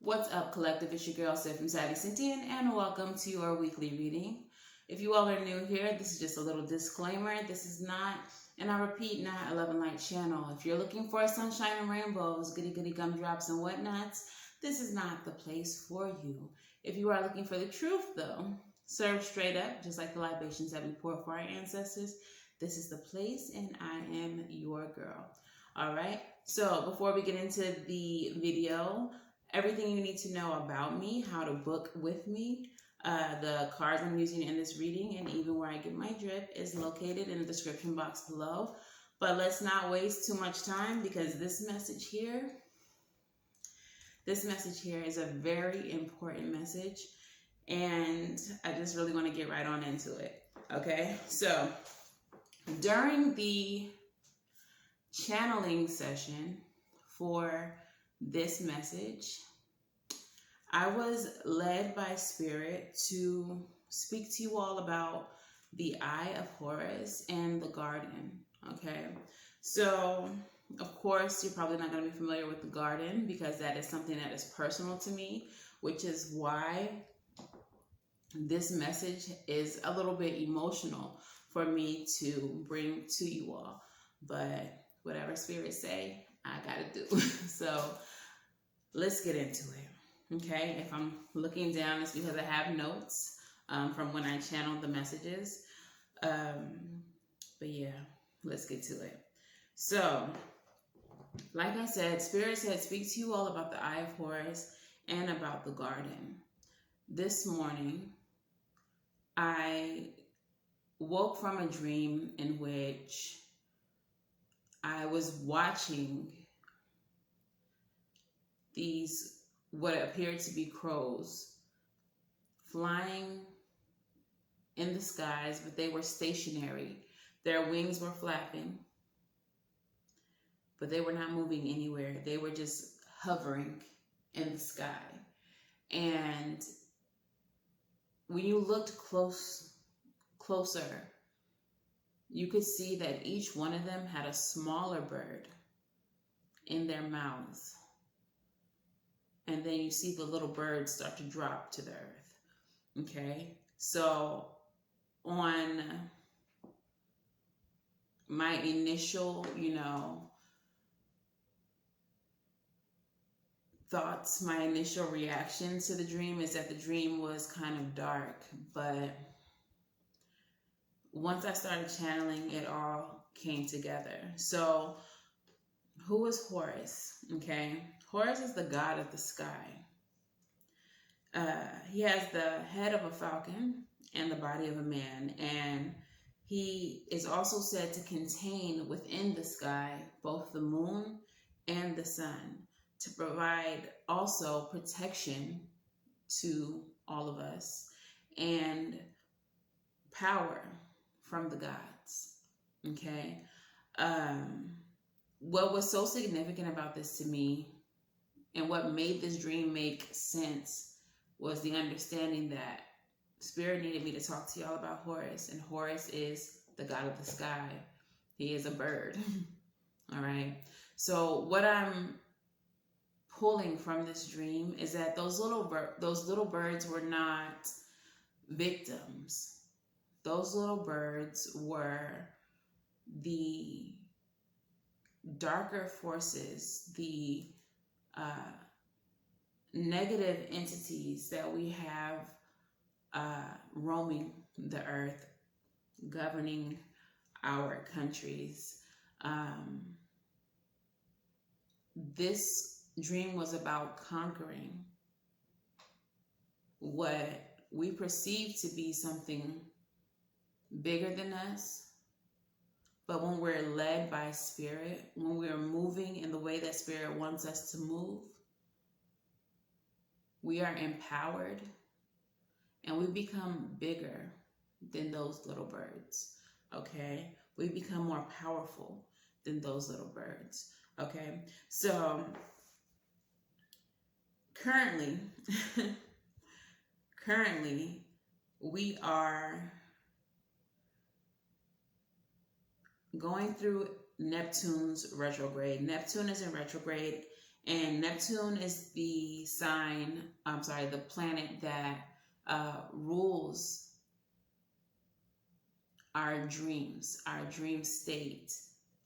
What's up, collective? It's your girl, Savy from Savy, Sentient, and welcome to your weekly reading. If you all are new here, this is just a little disclaimer. This is not, and I repeat, not a love and light channel. If you're looking for sunshine and rainbows, goody goody gumdrops and whatnots, this is not the place for you. If you are looking for the truth, though, served straight up, just like the libations that we pour for our ancestors, this is the place, and I am your girl. All right, so before we get into the video, everything you need to know about me, how to book with me, the cards I'm using in this reading, and even where I get my drip is located in the description box below. But let's not waste too much time, because this message here is a very important message, and I just really want to get right on into it. Okay, so during the channeling session for this message, I was led by Spirit to speak to you all about the Eye of Horus and the Garden. Okay, so of course you're probably not going to be familiar with the Garden, because that is something that is personal to me, which is why this message is a little bit emotional for me to bring to you all. But whatever Spirit say, I gotta do. So let's get into it. Okay, if I'm looking down, it's because I have notes from when I channeled the messages. But yeah, let's get to it. So, like I said, Spirit said, speak to you all about the Eye of Horus and about the Garden. This morning, I woke from a dream in which I was watching these what appeared to be crows flying in the skies, but they were stationary. Their wings were flapping, but they were not moving anywhere. They were just hovering in the sky. And when you looked closer, you could see that each one of them had a smaller bird in their mouths. And then you see the little birds start to drop to the earth. Okay, so on my initial, thoughts, my initial reaction to the dream is that the dream was kind of dark. But once I started channeling, it all came together. So who is Horus? Okay, Horus is the god of the sky. He has the head of a falcon and the body of a man, and he is also said to contain within the sky both the moon and the sun, to provide also protection to all of us and power from the gods. Okay, what was so significant about this to me, and what made this dream make sense, was the understanding that Spirit needed me to talk to y'all about Horus. And Horus is the god of the sky. He is a bird. All right. So what I'm pulling from this dream is that those little birds were not victims. Those little birds were the darker forces, the negative entities that we have roaming the earth, governing our countries. This dream was about conquering what we perceive to be something bigger than us. But when we're led by Spirit, when we're moving in the way that Spirit wants us to move, we are empowered and we become bigger than those little birds. Okay, we become more powerful than those little birds. Okay, so currently we are going through Neptune's retrograde. Neptune is in retrograde And Neptune is the the planet that rules our dreams, our dream state,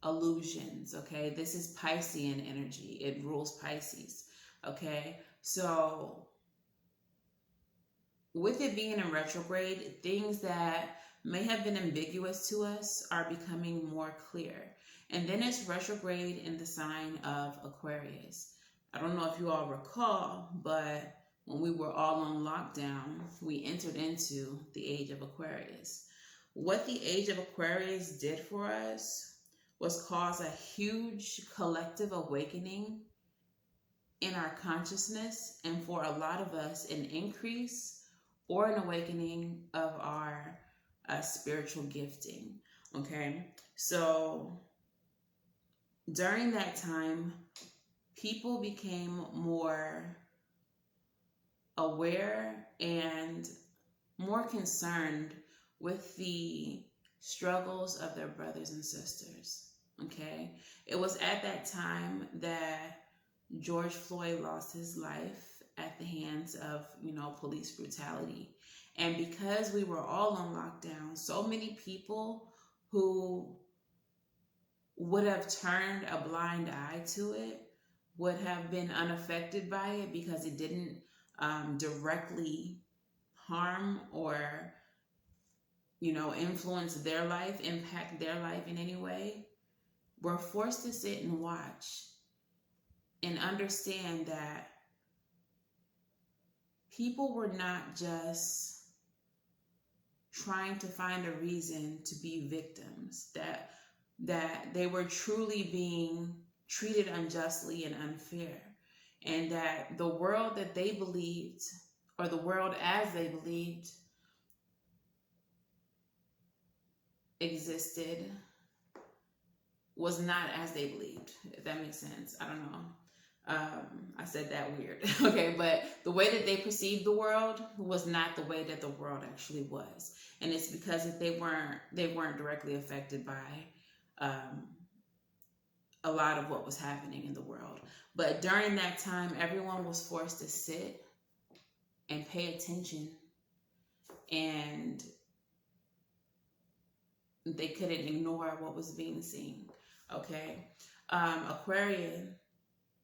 illusions, okay? This is Piscean energy. It rules Pisces, okay? So with it being in retrograde, things that may have been ambiguous to us are becoming more clear. And then it's retrograde in the sign of Aquarius. I don't know if you all recall, but when we were all on lockdown, we entered into the age of Aquarius. What the age of Aquarius did for us was cause a huge collective awakening in our consciousness, and for a lot of us, an increase or an awakening of our spiritual gifting. Okay, so during that time, people became more aware and more concerned with the struggles of their brothers and sisters. Okay, it was at that time that George Floyd lost his life at the hands of, police brutality. And because we were all on lockdown, so many people who would have turned a blind eye to it would have been unaffected by it because it didn't directly harm or, influence their life, impact their life in any way, were forced to sit and watch and understand that people were not just trying to find a reason to be victims, that they were truly being treated unjustly and unfair, and that the world that they believed, or the world as they believed existed, was not as they believed, if that makes sense. I don't know. I said that weird. Okay, but the way that they perceived the world was not the way that the world actually was. And it's because they weren't directly affected by a lot of what was happening in the world. But during that time, everyone was forced to sit and pay attention, and they couldn't ignore what was being seen. Okay, Aquarian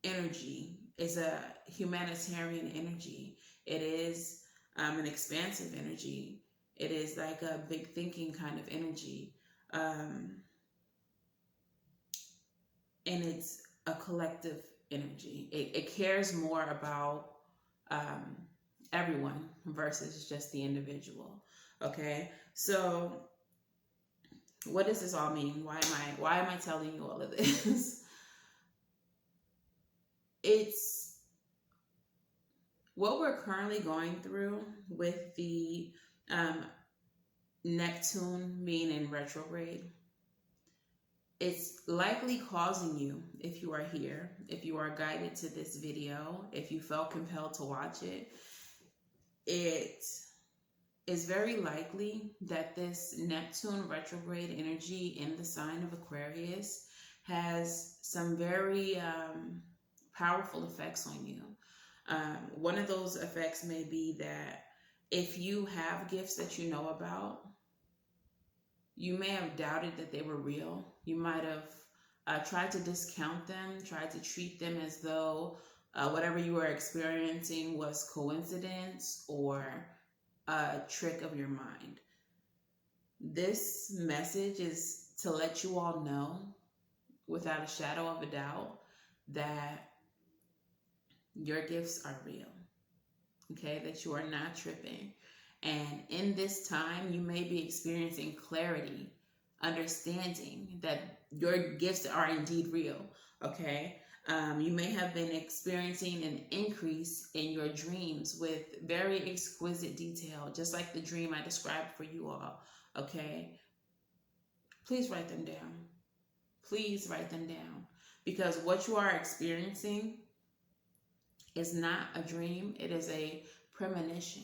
energy is a humanitarian energy. It is an expansive energy. It is like a big thinking kind of energy. And it's a collective energy. It cares more about everyone versus just the individual. Okay, so what does this all mean? Why am I telling you all of this? It's what we're currently going through with the Neptune being in retrograde. It's likely causing you, if you are here, if you are guided to this video, if you felt compelled to watch it, it is very likely that this Neptune retrograde energy in the sign of Aquarius has some very powerful effects on you. One of those effects may be that if you have gifts that you know about, you may have doubted that they were real. You might have tried to discount them, tried to treat them as though whatever you were experiencing was coincidence or a trick of your mind. This message is to let you all know, without a shadow of a doubt, that your gifts are real. Okay, that you are not tripping. And in this time, you may be experiencing clarity, understanding that your gifts are indeed real. Okay, you may have been experiencing an increase in your dreams with very exquisite detail, just like the dream I described for you all. Okay, please write them down. Please write them down, because what you are experiencing is not a dream. It is a premonition.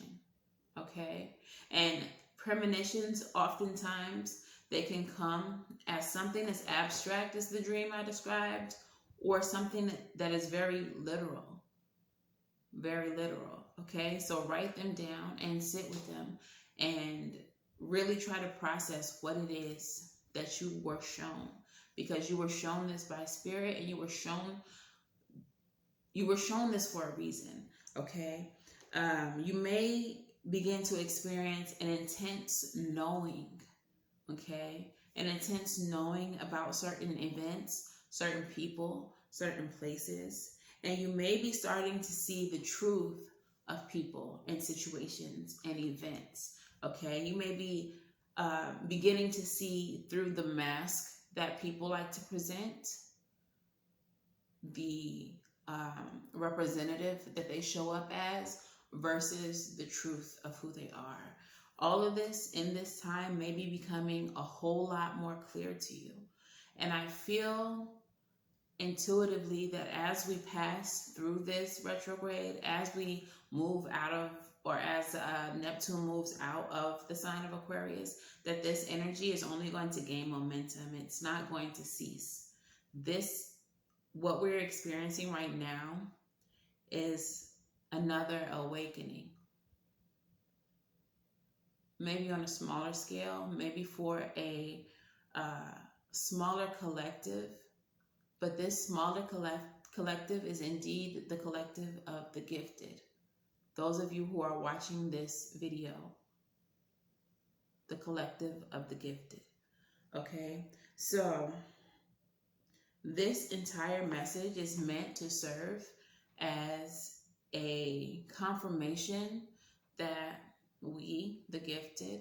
Okay, and premonitions, oftentimes they can come as something as abstract as the dream I described, or something that is very literal. Very literal. Okay, so write them down and sit with them and really try to process what it is that you were shown, because you were shown this by spirit, and you were shown this for a reason. Okay, you may begin to experience an intense knowing. Okay, an intense knowing about certain events, certain people, certain places. And you may be starting to see the truth of people and situations and events. Okay, you may be beginning to see through the mask that people like to present, the representative that they show up as, versus the truth of who they are. All of this in this time may be becoming a whole lot more clear to you. And I feel intuitively that as we pass through this retrograde, as we move out of, or as Neptune moves out of the sign of Aquarius, that this energy is only going to gain momentum. It's not going to cease. What we're experiencing right now is another awakening. Maybe on a smaller scale, maybe for a smaller collective, but this smaller collective is indeed the collective of the gifted. Those of you who are watching this video, the collective of the gifted. Okay, so this entire message is meant to serve as a confirmation that we, the gifted,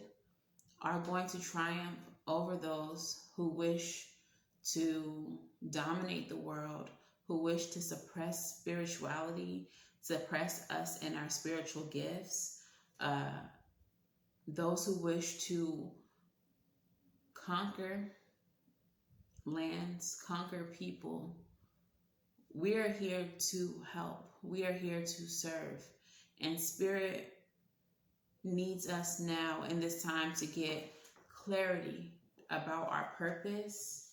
are going to triumph over those who wish to dominate the world, who wish to suppress spirituality, suppress us and our spiritual gifts, those who wish to conquer lands, conquer people. We are here to help. We are here to serve. And Spirit needs us now in this time to get clarity about our purpose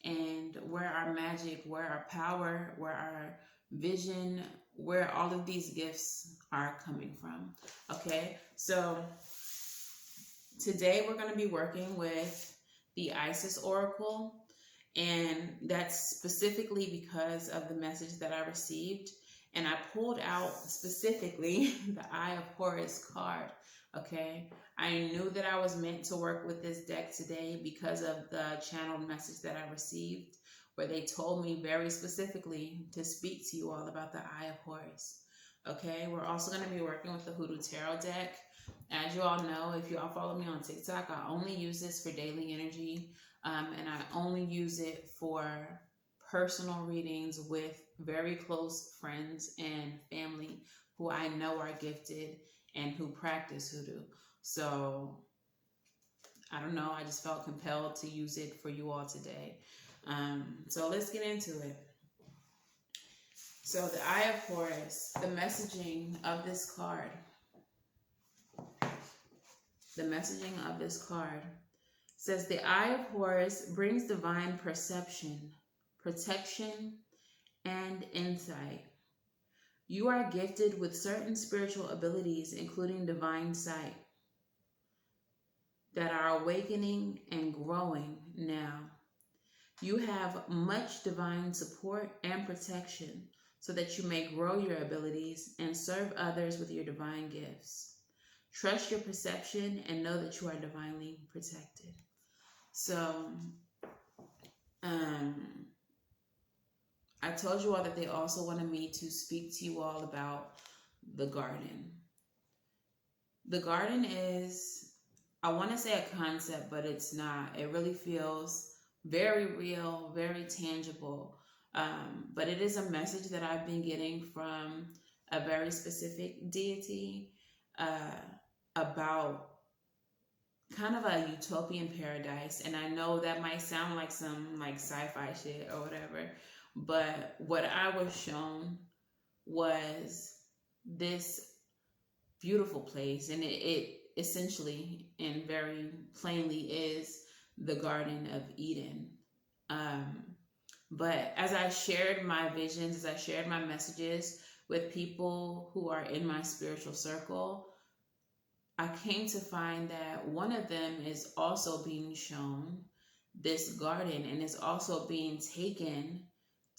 and where our magic, where our power, where our vision, where all of these gifts are coming from. Okay, so today we're going to be working with the Isis Oracle, and that's specifically because of the message that I received. And I pulled out specifically the Eye of Horus card. Okay, I knew that I was meant to work with this deck today because of the channeled message that I received, where they told me very specifically to speak to you all about the Eye of Horus. Okay, we're also going to be working with the Hoodoo Tarot deck. As you all know, if you all follow me on TikTok, I only use this for daily energy, and I only use it for personal readings with very close friends and family who I know are gifted and who practice hoodoo. So I don't know, I just felt compelled to use it for you all today. So let's get into it. So the Eye of Horus, the messaging of this card. The messaging of this card says the Eye of Horus brings divine perception, protection, and insight. You are gifted with certain spiritual abilities, including divine sight, that are awakening and growing now. You have much divine support and protection so that you may grow your abilities and serve others with your divine gifts. Trust your perception and know that you are divinely protected. So, I told you all that they also wanted me to speak to you all about the garden. The garden is, I want to say a concept, but it's not. It really feels very real, very tangible. But it is a message that I've been getting from a very specific deity about kind of a utopian paradise. And I know that might sound like some sci-fi shit or whatever, but what I was shown was this beautiful place, and it essentially and very plainly is the Garden of Eden. But as I shared my visions, as I shared my messages with people who are in my spiritual circle, I came to find that one of them is also being shown this garden and is also being taken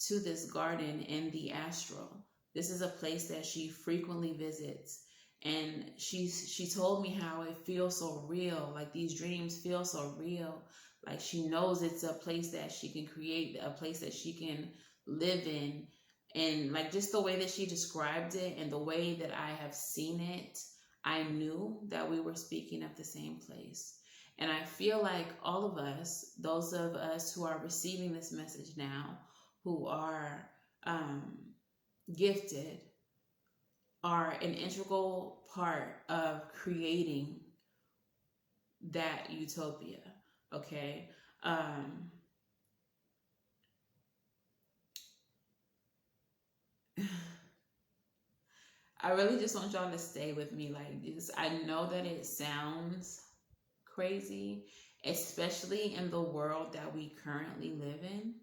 to this garden in the astral. This is a place that she frequently visits. And she told me how it feels so real, like these dreams feel so real. Like she knows it's a place that she can create, a place that she can live in. And like just the way that she described it and the way that I have seen it, I knew that we were speaking of the same place. And I feel like all of us, those of us who are receiving this message now, who are gifted, are an integral part of creating that utopia. Okay. I really just want y'all to stay with me like this. I know that it sounds crazy, especially in the world that we currently live in,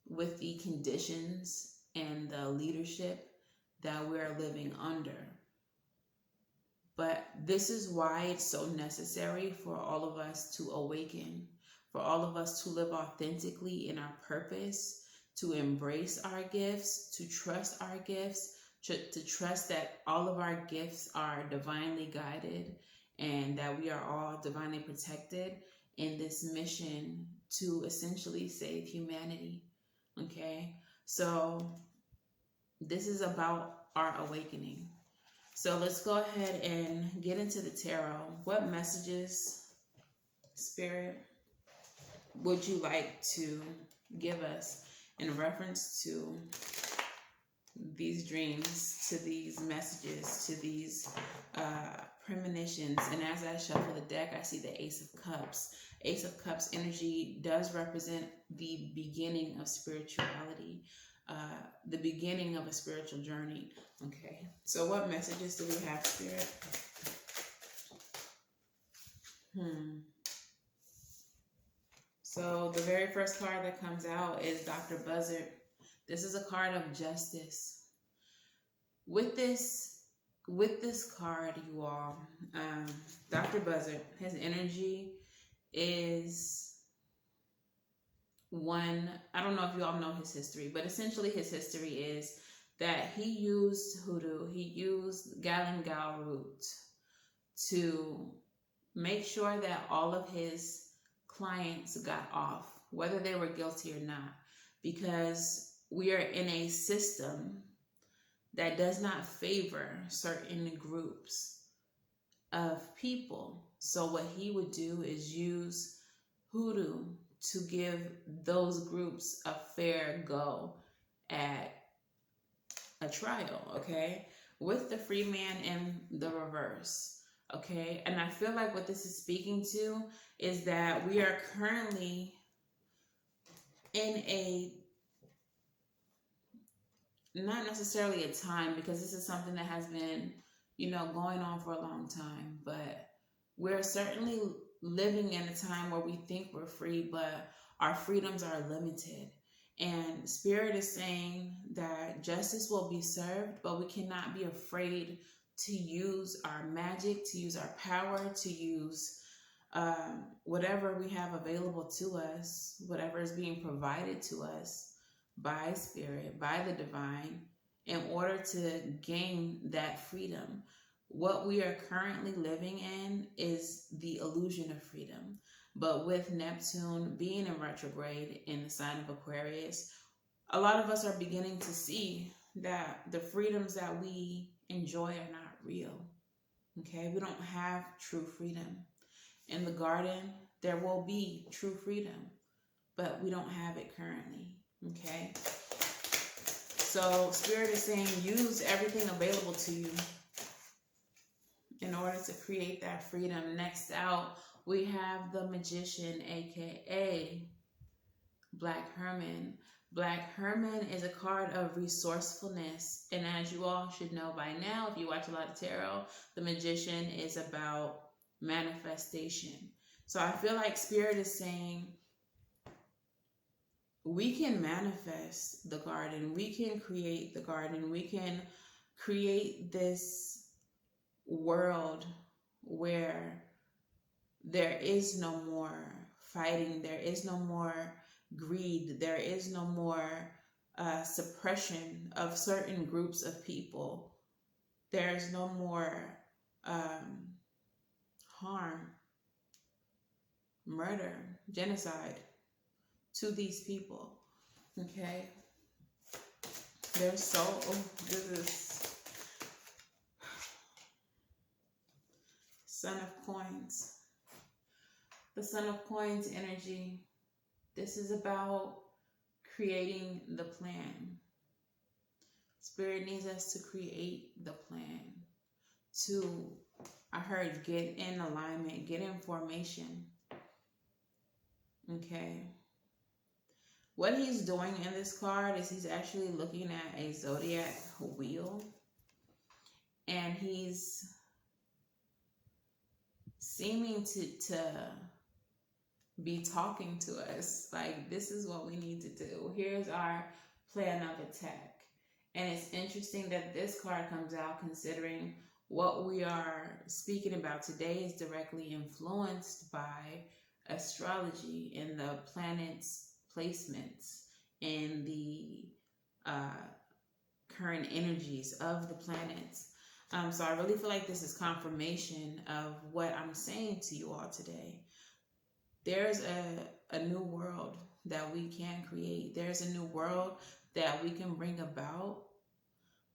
with the conditions and the leadership that we're living under. But this is why it's so necessary for all of us to awaken, for all of us to live authentically in our purpose, to embrace our gifts, to trust our gifts, to trust that all of our gifts are divinely guided and that we are all divinely protected in this mission to essentially save humanity. Okay? So this is about our awakening. So let's go ahead and get into the tarot. What messages, Spirit, would you like to give us in reference to these dreams, to these messages, to these premonitions? And as I shuffle the deck, I see the Ace of Cups. Ace of Cups energy does represent the beginning of spirituality, the beginning of a spiritual journey. Okay, so what messages do we have, Spirit? So the very first card that comes out is Dr. Buzzard. This is a card of justice. With this card, you all, Dr. Buzzard, his energy is one, I don't know if you all know his history, but essentially his history is that he used hoodoo, he used galangal root to make sure that all of his clients got off, whether they were guilty or not, because we are in a system that does not favor certain groups of people. So what he would do is use hoodoo to give those groups a fair go at a trial, okay? With the free man in the reverse, okay? And I feel like what this is speaking to is that we are currently in a, not necessarily a time, because this is something that has been, going on for a long time, but we're certainly living in a time where we think we're free, but our freedoms are limited. And Spirit is saying that justice will be served, but we cannot be afraid to use our magic, to use our power, to use whatever we have available to us, whatever is being provided to us by Spirit, by the divine, in order to gain that freedom. What we are currently living in is the illusion of freedom. But with Neptune being in retrograde in the sign of Aquarius, a lot of us are beginning to see that the freedoms that we enjoy are not real. Okay, we don't have true freedom. In the garden, there will be true freedom, but we don't have it currently. Okay, so Spirit is saying use everything available to you in order to create that freedom. Next out, we have the Magician, aka Black Herman. Black Herman is a card of resourcefulness, and as you all should know by now, if you watch a lot of tarot, the Magician is about manifestation. So I feel like Spirit is saying we can manifest the garden. We can create the garden. We can create this world where there is no more fighting. There is no more greed. There is no more suppression of certain groups of people. There is no more harm, murder, genocide to these people. Okay? There's so, this is Son of Coins. The Son of Coins energy. This is about creating the plan. Spirit needs us to create the plan. To, I heard, get in alignment, get in formation. Okay. What he's doing in this card is he's actually looking at a zodiac wheel. And he's seeming to be talking to us like, this is what we need to do. Here's our plan of attack. And it's interesting that this card comes out considering what we are speaking about today is directly influenced by astrology and the planets' placements and the current energies of the planets. So I really feel like this is confirmation of what I'm saying to you all today. There's a new world that we can create. There's a new world that we can bring about.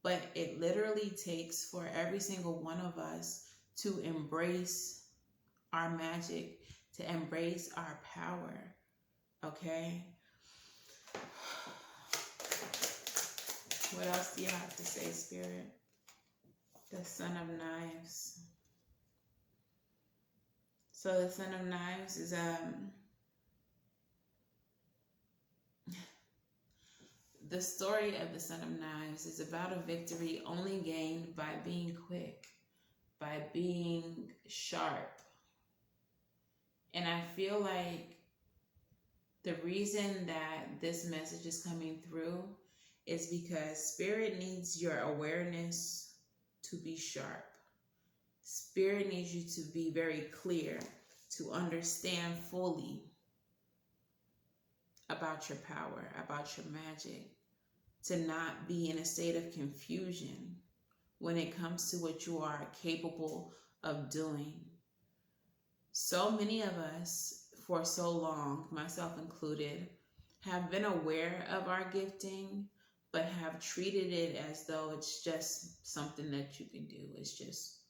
But it literally takes for every single one of us to embrace our magic, to embrace our power. Okay? What else do you have to say, Spirit? The Son of Knives. So the Son of Knives is the story of the Son of Knives is about a victory only gained by being quick, by being sharp. And I feel like the reason that this message is coming through is because Spirit needs your awareness to be sharp. Spirit needs you to be very clear, to understand fully about your power, about your magic, to not be in a state of confusion when it comes to what you are capable of doing. So many of us, for so long, myself included, have been aware of our gifting, but have treated it as though it's just something that you can do. It's just,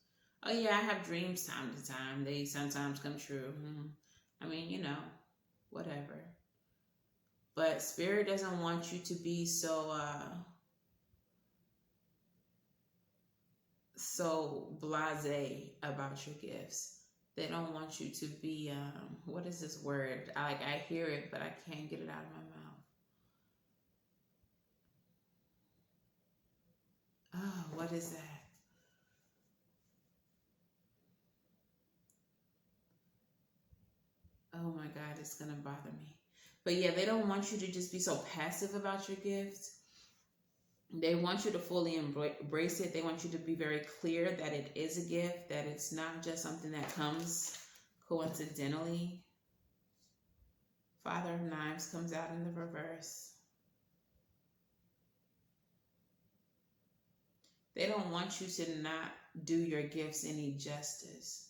oh yeah, I have dreams time to time. They sometimes come true. I mean, you know, whatever. But Spirit doesn't want you to be so blasé about your gifts. They don't want you to be, what is this word? I hear it, but I can't get it out of my mouth. Oh, what is that? Oh my God, it's going to bother me. But yeah, they don't want you to just be so passive about your gifts. They want you to fully embrace it. They want you to be very clear that it is a gift, that it's not just something that comes coincidentally. Father of Knives comes out in the reverse. They don't want you to not do your gifts any justice.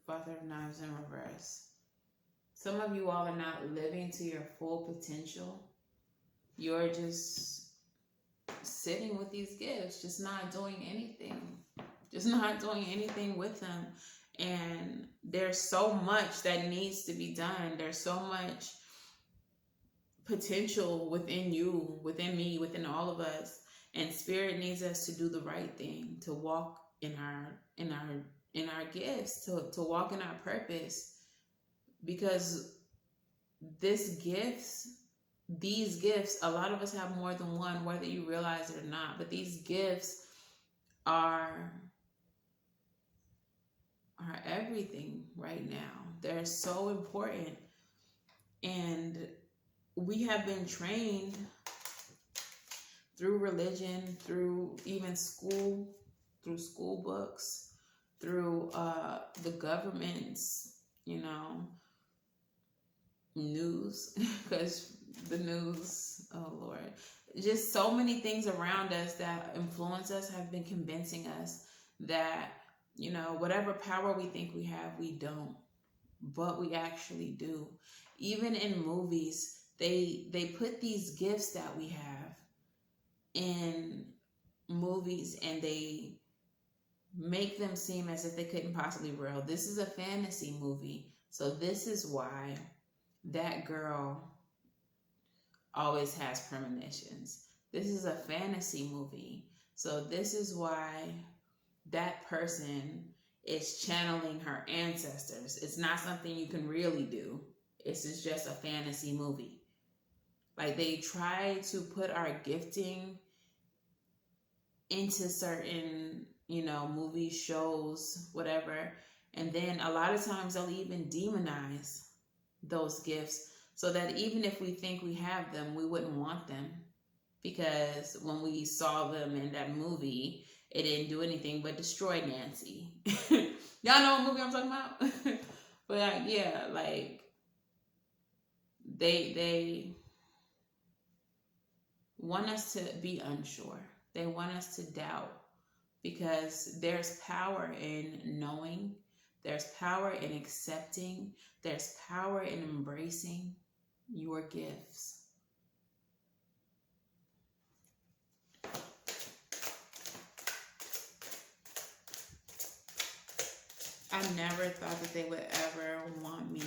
Father of Knives in reverse. Some of you all are not living to your full potential. You're just sitting with these gifts, just not doing anything. Just not doing anything with them. And there's so much that needs to be done. There's so much potential within you, within me, within all of us. And Spirit needs us to do the right thing, to walk in our gifts, to walk in our purpose. Because these gifts, a lot of us have more than one, whether you realize it or not. But these gifts are are everything right now. They're so important. And we have been trained through religion, through even school, through school books, through the government's, news, because the news, oh Lord, just so many things around us that influence us have been convincing us that, whatever power we think we have, we don't, but we actually do. Even in movies, they put these gifts that we have in movies, and they make them seem as if they couldn't possibly be real. This is a fantasy movie, so this is why that girl always has premonitions. This is a fantasy movie, so this is why that person is channeling her ancestors. It's not something you can really do. It's just a fantasy movie. Like, they try to put our gifting into certain, movies, shows, whatever. And then a lot of times they'll even demonize those gifts so that even if we think we have them, we wouldn't want them. Because when we saw them in that movie, it didn't do anything but destroy Nancy. Y'all know what movie I'm talking about? But yeah, like, they want us to be unsure. They want us to doubt, because there's power in knowing, there's power in accepting, there's power in embracing your gifts. I never thought that they would ever want me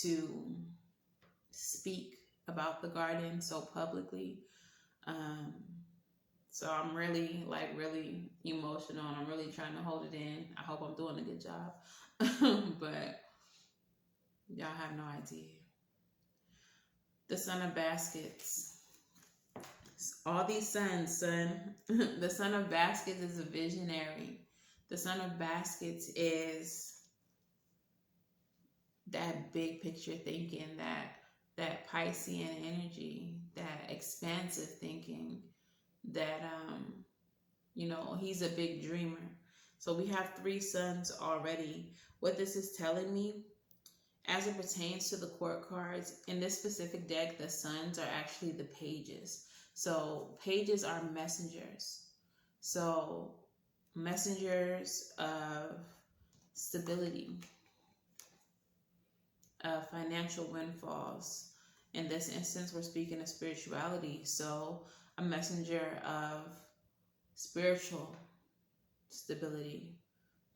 to speak about the garden so publicly. So I'm really emotional, and I'm really trying to hold it in. I hope I'm doing a good job. But y'all have no idea. The Son of Baskets. All these suns, son. The Son of Baskets is a visionary. The Son of Baskets is that big picture thinking, that Piscean energy, that expansive thinking, that he's a big dreamer. So we have 3 suns already. What this is telling me, as it pertains to the court cards, in this specific deck, the suns are actually the pages. So pages are messengers. So messengers of stability, of financial windfalls. In this instance, we're speaking of spirituality. So a messenger of spiritual stability,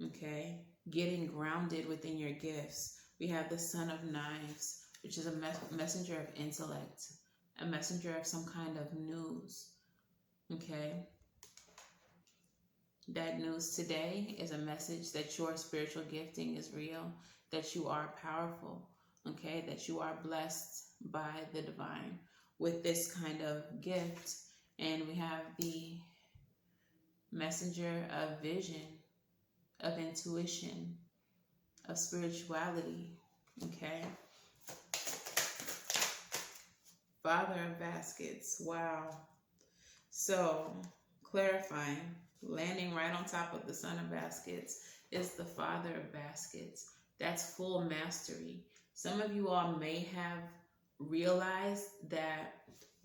okay? Getting grounded within your gifts. We have the Son of Knives, which is a messenger of intellect, a messenger of some kind of news, okay? That news today is a message that your spiritual gifting is real, that you are powerful, okay? That you are blessed by the divine with this kind of gift. And we have the messenger of vision, of intuition, of spirituality, okay? Father of Baskets, wow. So, clarifying, landing right on top of the Son of Baskets is the Father of Baskets. That's full mastery. Some of you all may have realized that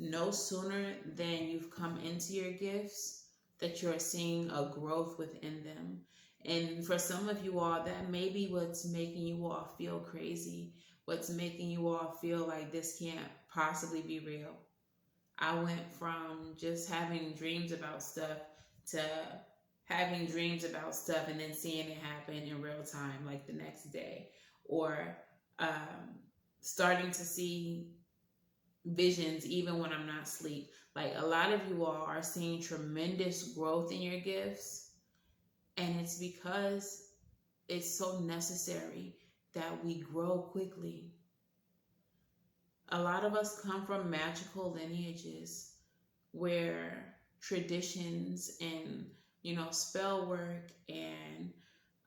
no sooner than you've come into your gifts that you're seeing a growth within them. And for some of you all, that may be what's making you all feel crazy, what's making you all feel like this can't possibly be real. I went from just having dreams about stuff to having dreams about stuff and then seeing it happen in real time, like the next day, or starting to see visions even when I'm not asleep. Like, a lot of you all are seeing tremendous growth in your gifts, and it's because it's so necessary that we grow quickly. A lot of us come from magical lineages where traditions and spell work and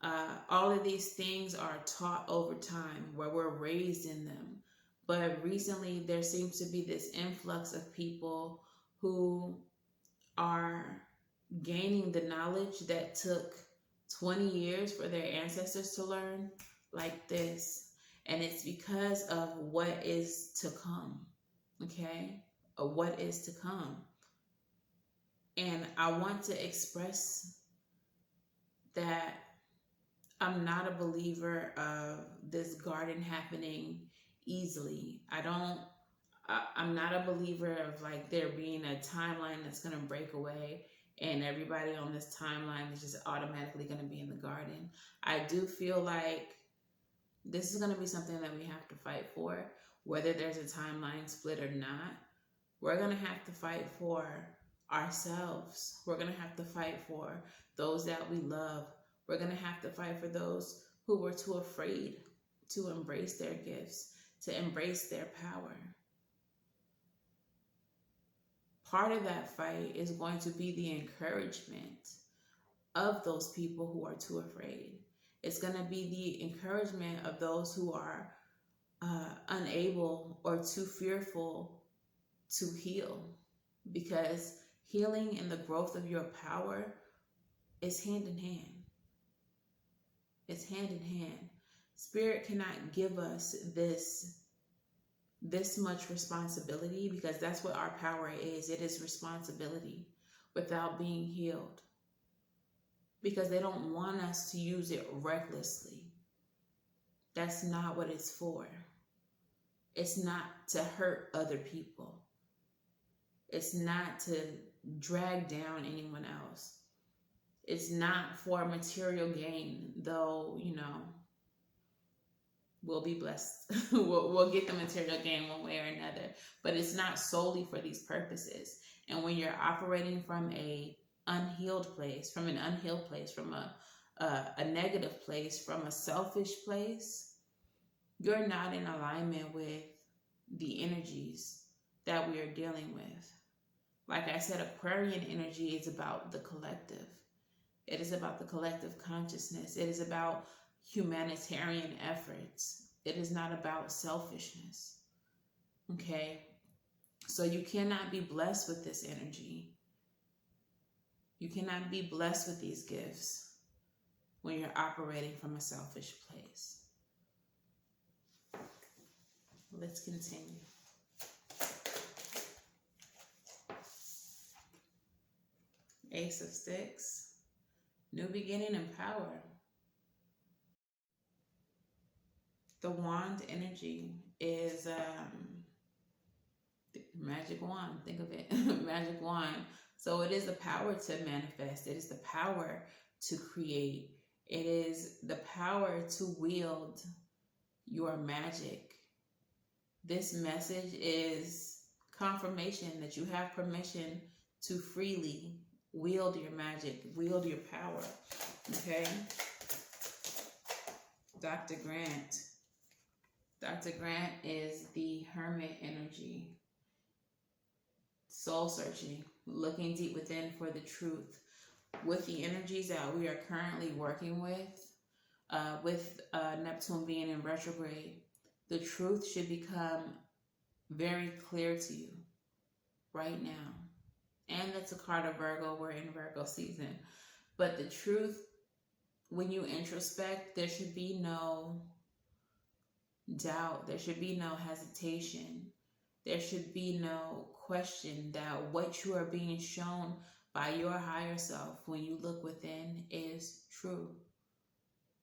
All of these things are taught over time where we're raised in them. But recently, there seems to be this influx of people who are gaining the knowledge that took 20 years for their ancestors to learn, like this. And it's because of what is to come, okay? Of what is to come. And I want to express that I'm not a believer of this garden happening easily. I'm not a believer of like there being a timeline that's going to break away and everybody on this timeline is just automatically going to be in the garden. I do feel like this is going to be something that we have to fight for, whether there's a timeline split or not. We're going to have to fight for ourselves. We're going to have to fight for those that we love. We're going to have to fight for those who were too afraid to embrace their gifts, to embrace their power. Part of that fight is going to be the encouragement of those people who are too afraid. It's going to be the encouragement of those who are unable or too fearful to heal, because healing and the growth of your power is hand in hand. It's hand in hand. Spirit cannot give us this much responsibility, because that's what our power is. It is responsibility, without being healed, because they don't want us to use it recklessly. That's not what it's for. It's not to hurt other people. It's not to drag down anyone else. It's not for material gain, though, we'll be blessed. we'll get the material gain one way or another, but it's not solely for these purposes. And when you're operating from an unhealed place, from a negative place, from a selfish place, you're not in alignment with the energies that we are dealing with. Like I said, Aquarian energy is about the collective. It is about the collective consciousness. It is about humanitarian efforts. It is not about selfishness. Okay? So you cannot be blessed with this energy. You cannot be blessed with these gifts when you're operating from a selfish place. Let's continue. Ace of Sticks. New beginning and power. The wand energy is magic wand. Think of it. Magic wand. So it is the power to manifest. It is the power to create. It is the power to wield your magic. This message is confirmation that you have permission to freely wield your magic, wield your power. Okay? Dr. Grant. Dr. Grant is the hermit energy. Soul searching, looking deep within for the truth. With the energies that we are currently working with Neptune being in retrograde, the truth should become very clear to you right now. And that's a card of Virgo. We're in Virgo season. But the truth, when you introspect, there should be no doubt. There should be no hesitation. There should be no question that what you are being shown by your higher self when you look within is true.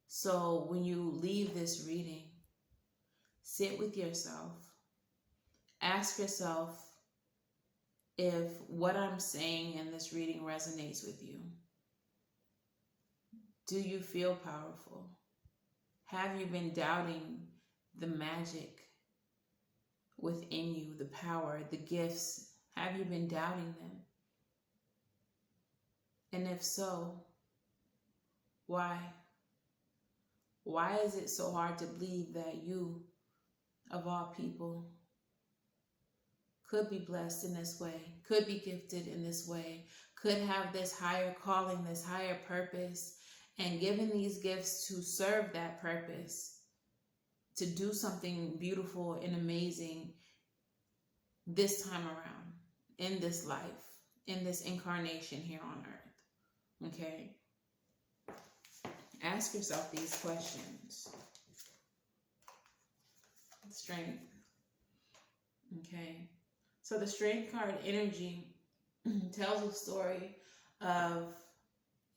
So when you leave this reading, sit with yourself. Ask yourself if what I'm saying in this reading resonates with you. Do you feel powerful? Have you been doubting the magic within you, the power, the gifts? Have you been doubting them? And if so, why? Why is it so hard to believe that you, of all people, could be blessed in this way, could be gifted in this way, could have this higher calling, this higher purpose, and given these gifts to serve that purpose, to do something beautiful and amazing this time around, in this life, in this incarnation here on earth. Okay? Ask yourself these questions. Strength. Okay? So the Strength card energy tells a story of,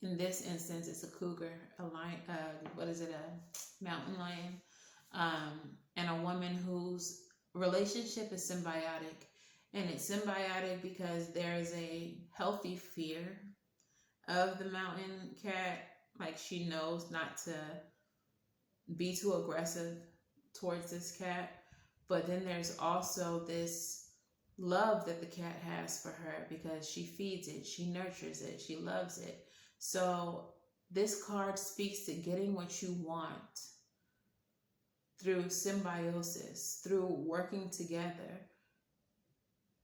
in this instance, it's a cougar, a lion, a mountain lion, and a woman whose relationship is symbiotic. And it's symbiotic because there's a healthy fear of the mountain cat. Like, she knows not to be too aggressive towards this cat. But then there's also this love that the cat has for her because she feeds it, she nurtures it, she loves it. So this card speaks to getting what you want through symbiosis, through working together.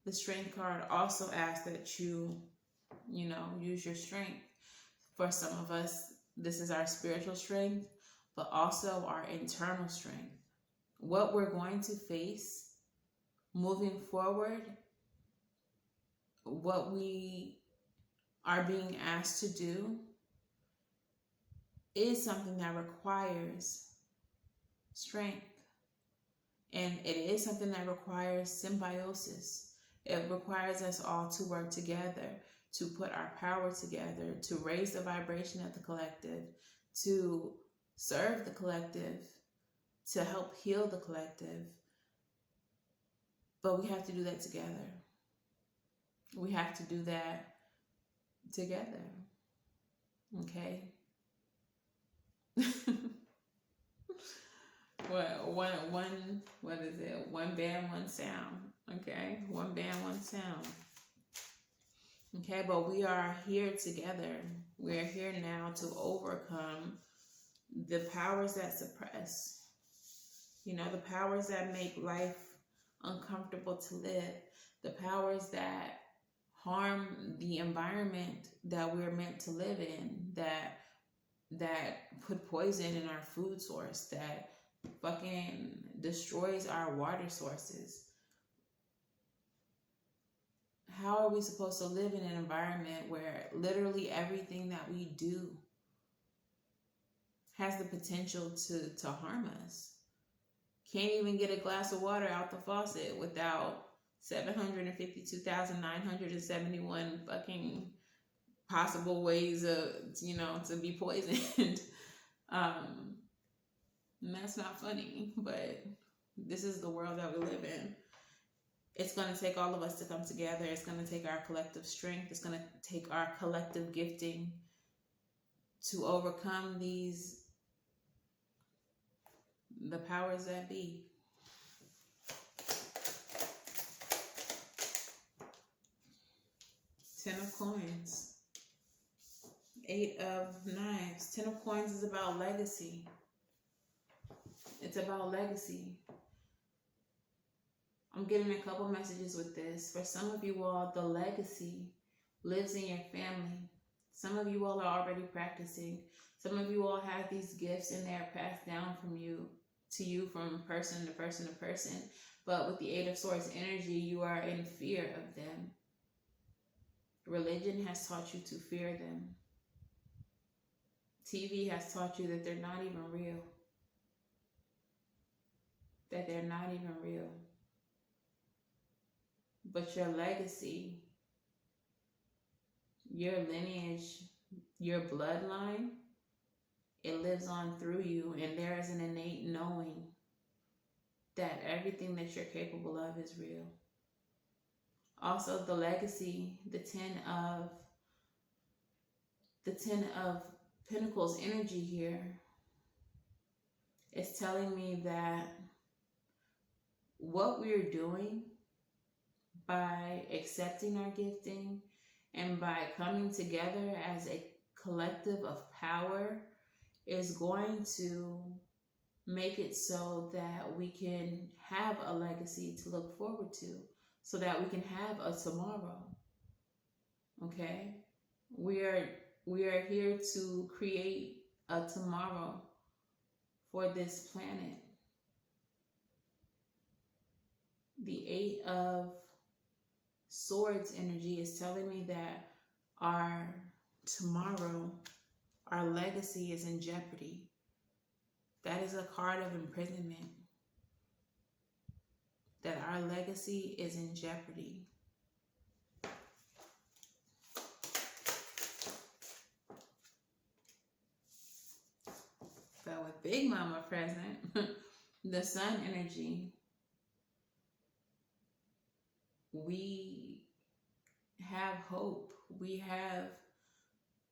The Strength card also asks that you use your strength. For some of us, this is our spiritual strength, but also our internal strength. What we're going to face moving forward, what we are being asked to do, is something that requires strength. And it is something that requires symbiosis. It requires us all to work together, to put our power together, to raise the vibration of the collective, to serve the collective, to help heal the collective. But we have to do that together. We have to do that together. Okay? What is it? One band, one sound. Okay? One band, one sound. Okay, but we are here together. We are here now to overcome the powers that suppress. The powers that make life uncomfortable to live. The powers that harm the environment that we're meant to live in, that put poison in our food source, that fucking destroys our water sources. How are we supposed to live in an environment where literally everything that we do has the potential to harm us? Can't even get a glass of water out the faucet without 752,971 fucking possible ways of, to be poisoned. And that's not funny, but this is the world that we live in. It's going to take all of us to come together. It's going to take our collective strength. It's going to take our collective gifting to overcome the powers that be. Ten of Coins. Eight of Knives. Ten of Coins is about legacy. It's about legacy. I'm getting a couple messages with this. For some of you all, the legacy lives in your family. Some of you all are already practicing. Some of you all have these gifts and they're passed down from you to you from person to person to person. But with the Eight of Swords energy, you are in fear of them. Religion has taught you to fear them. TV has taught you that they're not even real. That they're not even real. But your legacy, your lineage, your bloodline, it lives on through you, and there is an innate knowing that everything that you're capable of is real. Also, the legacy, the Ten of Pentacles energy here is telling me that what we're doing by accepting our gifting and by coming together as a collective of power is going to make it so that we can have a legacy to look forward to, so that we can have a tomorrow. Okay? We are here to create of tomorrow for this planet. The Eight of Swords energy is telling me that our tomorrow, our legacy is in jeopardy. That is a card of imprisonment. That our legacy is in jeopardy. But with Big Mama present, the Sun energy, we have hope. We have,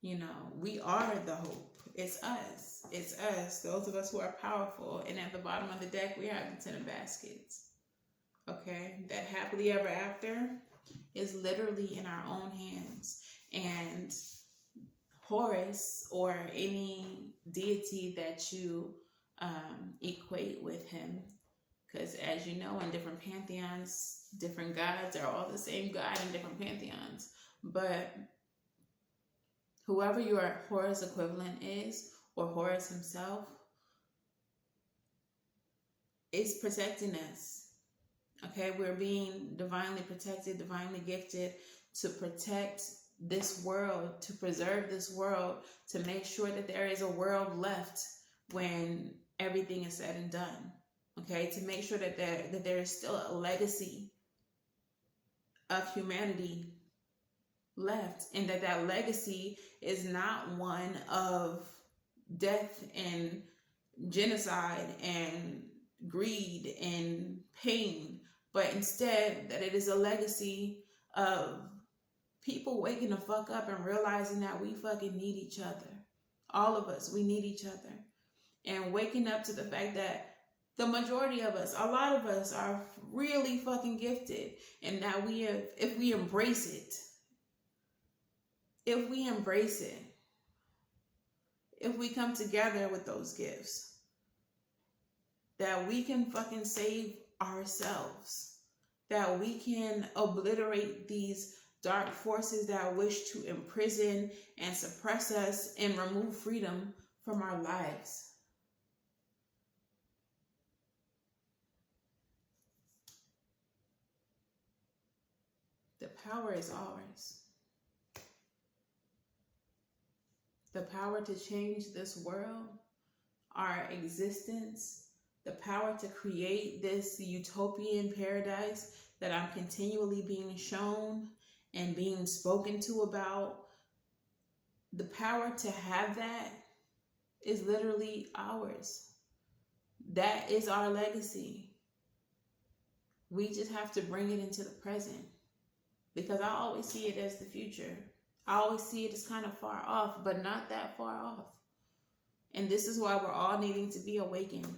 we are the hope. It's us. It's us. Those of us who are powerful. And at the bottom of the deck, we have the Ten of Baskets. Okay? That happily ever after is literally in our own hands. And Horus, or any deity that you equate with him, because as you know, in different pantheons, different gods are all the same god in different pantheons. But whoever your Horus equivalent is, or Horus himself, is protecting us. Okay, we're being divinely protected, divinely gifted to protect this world, to preserve this world, to make sure that there is a world left when everything is said and done. Okay, to make sure that there is still a legacy of humanity left, and that legacy is not one of death and genocide and greed and pain, but instead that it is a legacy of people waking the fuck up and realizing that we fucking need each other. All of us, we need each other. And waking up to the fact that the majority of us, a lot of us, are really fucking gifted. And that if we embrace it, if we come together with those gifts, that we can fucking save ourselves, that we can obliterate these dark forces that wish to imprison and suppress us and remove freedom from our lives. The power is ours. The power to change this world, our existence, the power to create this utopian paradise that I'm continually being shown and being spoken to about. The power to have that is literally ours. That is our legacy. We just have to bring it into the present, because I always see it as the future. I always see it as kind of far off, but not that far off. And this is why we're all needing to be awakened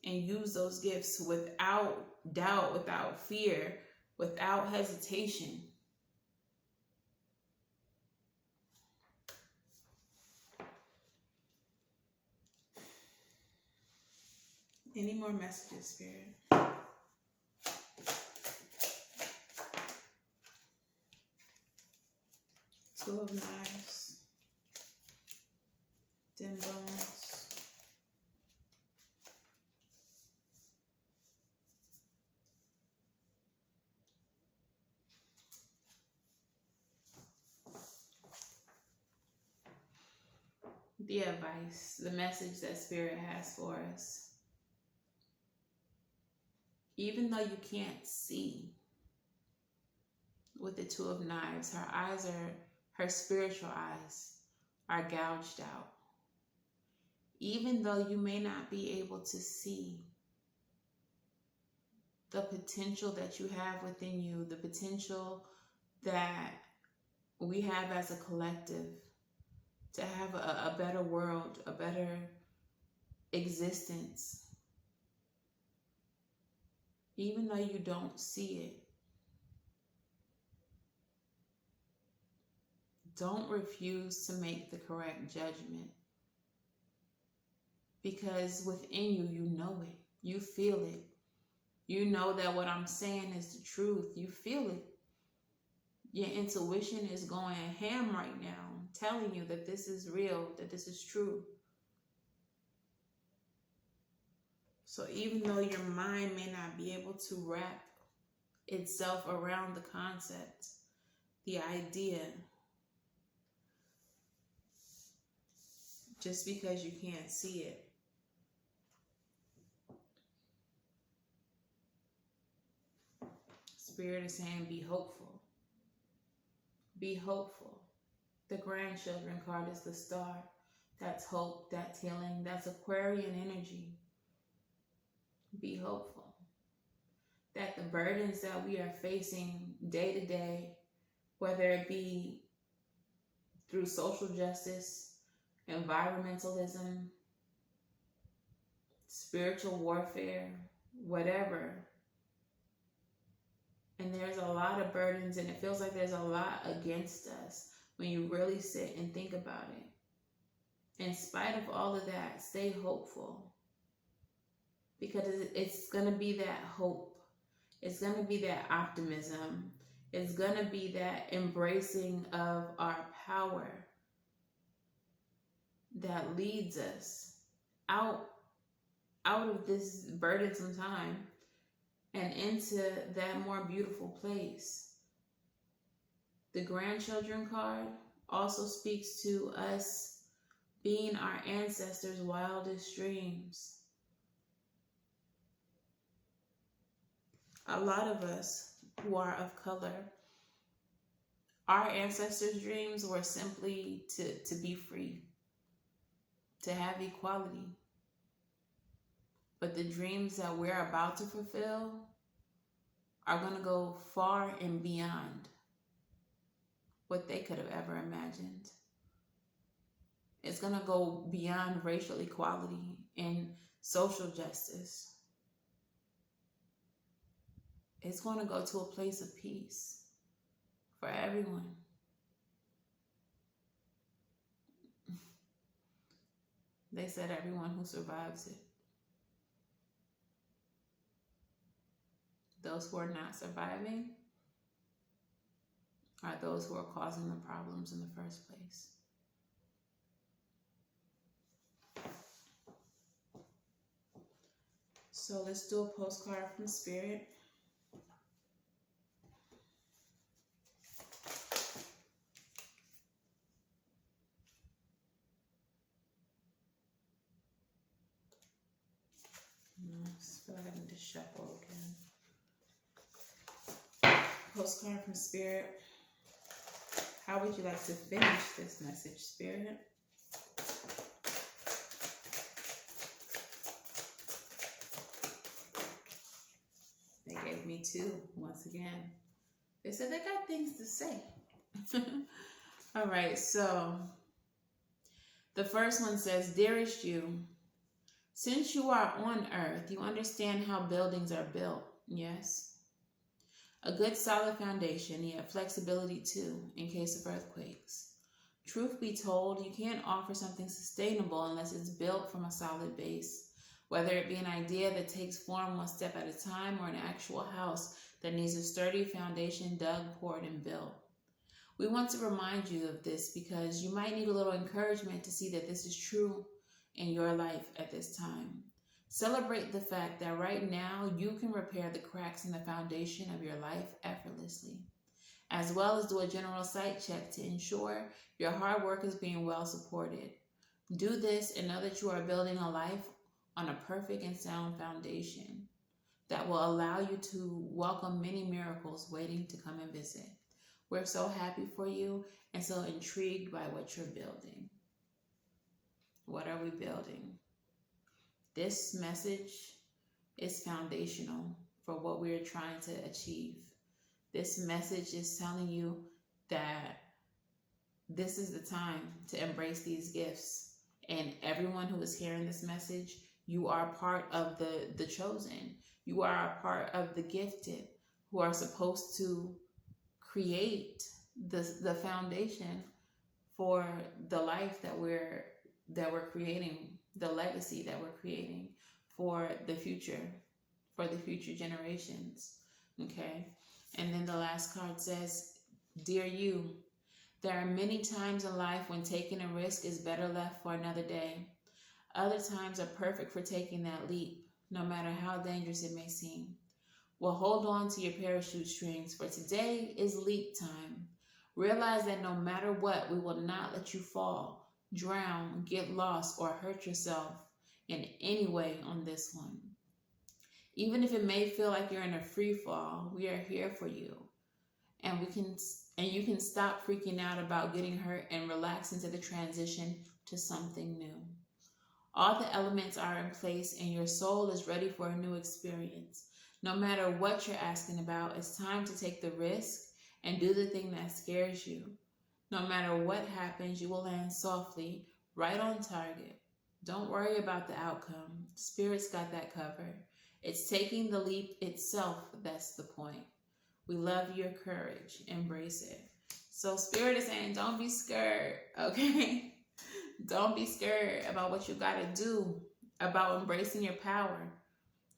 and use those gifts without doubt, without fear, without hesitation. Any more messages, Spirit? Two of Knives, dim bones, the advice, the message that Spirit has for us. Even though you can't see with the Two of Knives, her spiritual eyes are gouged out. Even though you may not be able to see the potential that you have within you, the potential that we have as a collective to have a better world, a better existence. Even though you don't see it, don't refuse to make the correct judgment. Because within you, you know it. You feel it. You know that what I'm saying is the truth. You feel it. Your intuition is going ham right now, telling you that this is real, that this is true. So even though your mind may not be able to wrap itself around the concept, the idea, just because you can't see it, Spirit is saying be hopeful. Be hopeful. The grandchildren card is the star. That's hope, that's healing, that's Aquarian energy. Be hopeful that the burdens that we are facing day to day, whether it be through social justice, environmentalism, spiritual warfare, whatever. And there's a lot of burdens, and it feels like there's a lot against us when you really sit and think about it. In spite of all of that, stay hopeful. Because it's going to be that hope. It's going to be that optimism. It's going to be that embracing of our power that leads us out of this burdensome time and into that more beautiful place. The grandchildren card also speaks to us being our ancestors' wildest dreams. A lot of us who are of color, our ancestors' dreams were simply to be free, to have equality. But the dreams that we're about to fulfill are going to go far and beyond what they could have ever imagined. It's going to go beyond racial equality and social justice. It's going to go to a place of peace for everyone. They said everyone who survives it. Those who are not surviving are those who are causing the problems in the first place. So let's do a postcard from Spirit. Let's go ahead and just shuffle again. Postcard from Spirit. How would you like to finish this message, Spirit? They gave me two once again. They said they got things to say. All right, so the first one says, Dearest you, since you are on Earth, you understand how buildings are built, yes? A good solid foundation, yet flexibility too, in case of earthquakes. Truth be told, you can't offer something sustainable unless it's built from a solid base, whether it be an idea that takes form one step at a time or an actual house that needs a sturdy foundation dug, poured, and built. We want to remind you of this because you might need a little encouragement to see that this is true in your life at this time. Celebrate the fact that right now you can repair the cracks in the foundation of your life effortlessly, as well as do a general site check to ensure your hard work is being well supported. Do this and know that you are building a life on a perfect and sound foundation that will allow you to welcome many miracles waiting to come and visit. We're so happy for you and so intrigued by what you're building. What are we building? This message is foundational for what we're trying to achieve. This message is telling you that this is the time to embrace these gifts. And everyone who is hearing this message, you are part of the chosen. You are a part of the gifted who are supposed to create the foundation for the life that we're creating, the legacy that we're creating for the future generations. Okay. And then the last card says, Dear you, there are many times in life when taking a risk is better left for another day. Other times are perfect for taking that leap, no matter how dangerous it may seem. Well, hold on to your parachute strings, for today is leap time. Realize that no matter what, we will not let you fall, drown, get lost, or hurt yourself in any way on this one. Even if it may feel like you're in a free fall, we are here for you. And you can stop freaking out about getting hurt and relax into the transition to something new. All the elements are in place and your soul is ready for a new experience. No matter what you're asking about, it's time to take the risk and do the thing that scares you. No matter what happens, you will land softly, right on target. Don't worry about the outcome. Spirit's got that covered. It's taking the leap itself that's the point. We love your courage. Embrace it. So Spirit is saying, don't be scared, okay? Don't be scared about what you got to do, about embracing your power,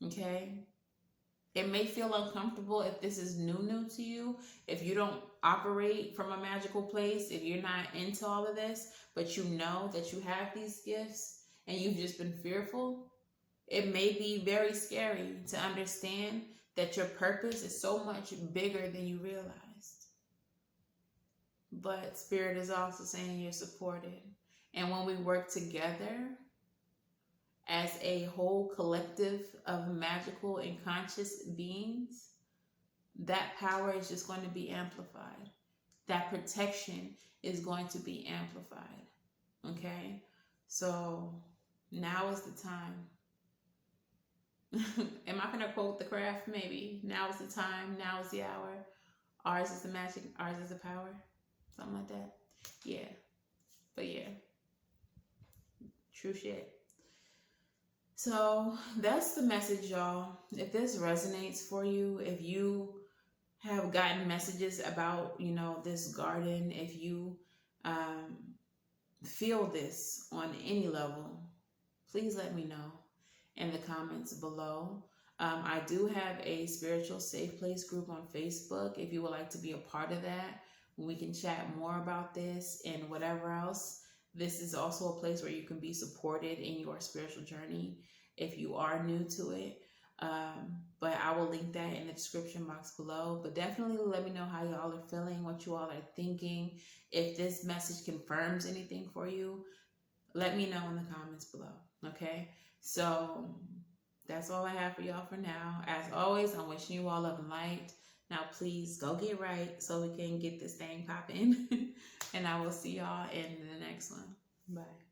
okay? It may feel uncomfortable if this is new to you, if you don't operate from a magical place, if you're not into all of this, but you know that you have these gifts and you've just been fearful. It may be very scary to understand that your purpose is so much bigger than you realized. But Spirit is also saying you're supported. And when we work together as a whole collective of magical and conscious beings, that power is just going to be amplified. That protection is going to be amplified. Okay? So now is the time. Am I going to quote the craft? Maybe. Now is the time. Now is the hour. Ours is the magic. Ours is the power. Something like that. Yeah. But yeah. True shit. So that's the message, y'all. If this resonates for you, if you have gotten messages about, this garden, if you feel this on any level, please let me know in the comments below. I do have a spiritual safe place group on Facebook. If you would like to be a part of that, we can chat more about this and whatever else. This is also a place where you can be supported in your spiritual journey if you are new to it. But I will link that in the description box below. But definitely let me know how y'all are feeling, what you all are thinking. If this message confirms anything for you, let me know in the comments below. Okay? So that's all I have for y'all for now. As always, I'm wishing you all love and light. Now, please go get right so we can get this thing popping. And I will see y'all in the next one. Bye.